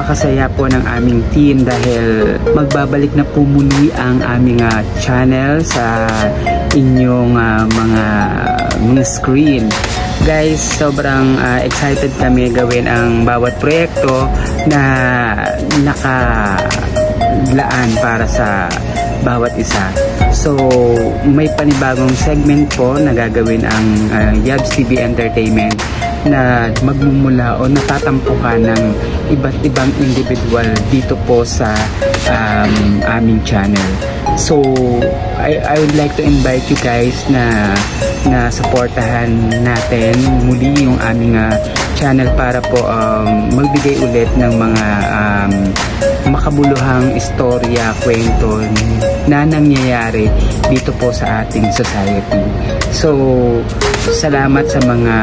napakasaya po ng aming team dahil magbabalik na po muli ang aming channel sa inyong mga screen. Guys, sobrang excited kami gawin ang bawat proyekto na nakalaan para sa bawat isa. So, may panibagong segment po na gagawin ang Yabs TV Entertainment na magmumula o natatampukan ng iba't ibang individual dito po sa aming channel. So, I would like to invite you guys na supportahan natin muli yung aming channel para po magbigay ulit ng mga makabuluhang istorya, kwento na nangyayari dito po sa ating society. So, salamat sa mga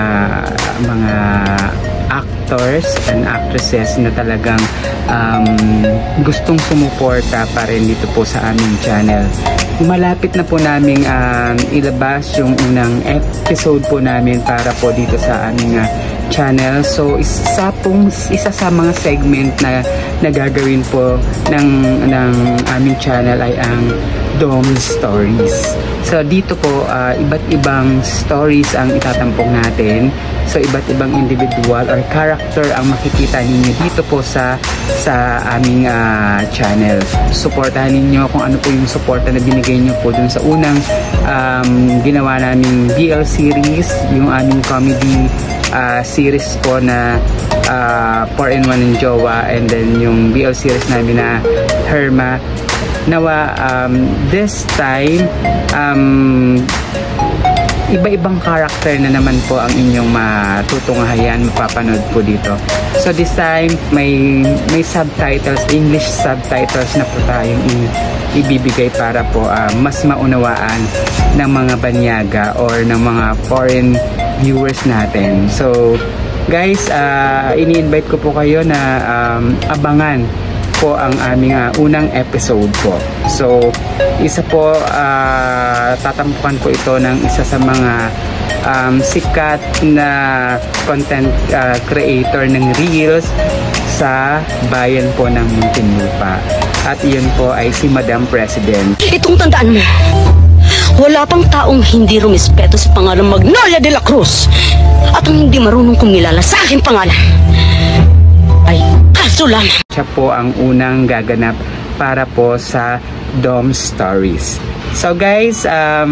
actors and actresses na talagang gustong sumuporta pa rin dito po sa aming channel. Malapit na po naming ilabas yung unang episode po namin para po dito sa aming channel. So isa sa mga segment na gagawin po ng aming channel ay ang Dom Stories. So dito po iba't ibang stories ang itatampok natin. So iba't ibang individual or character ang makikita ninyo dito po sa aming channel. Suportahan ninyo kung ano po yung suporta na binigay nyo po dun sa unang ginawa naming BL series, yung aming comedy series po na 4-in-1 and Jowa, and then yung BL series namin na Herma. Nawa this time iba-ibang character na naman po ang inyong matutunghayan, mapapanood po dito. So this time may subtitles, English subtitles na po tayong ibibigay para po mas maunawaan ng mga banyaga or ng mga foreign viewers natin. So guys, ini-invite ko po kayo na abangan po ang aming unang episode po. So isa po tatampukan po ito ng isa sa mga sikat na content creator ng Reels sa bayan po ng Muntinlupa, at iyon po ay si Madam President. Itong tandaan mo, wala pang taong hindi rumispeto sa pangalang Magnolia de la Cruz, at ang hindi marunong kumilala sa aking pangalan ay kaso lang. Siya po ang unang gaganap para po sa Dom Stories. So guys,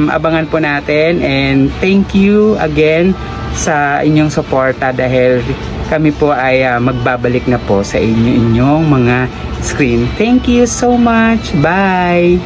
abangan po natin, and thank you again sa inyong suporta dahil kami po ay magbabalik na po sa inyong mga screen. Thank you so much. Bye!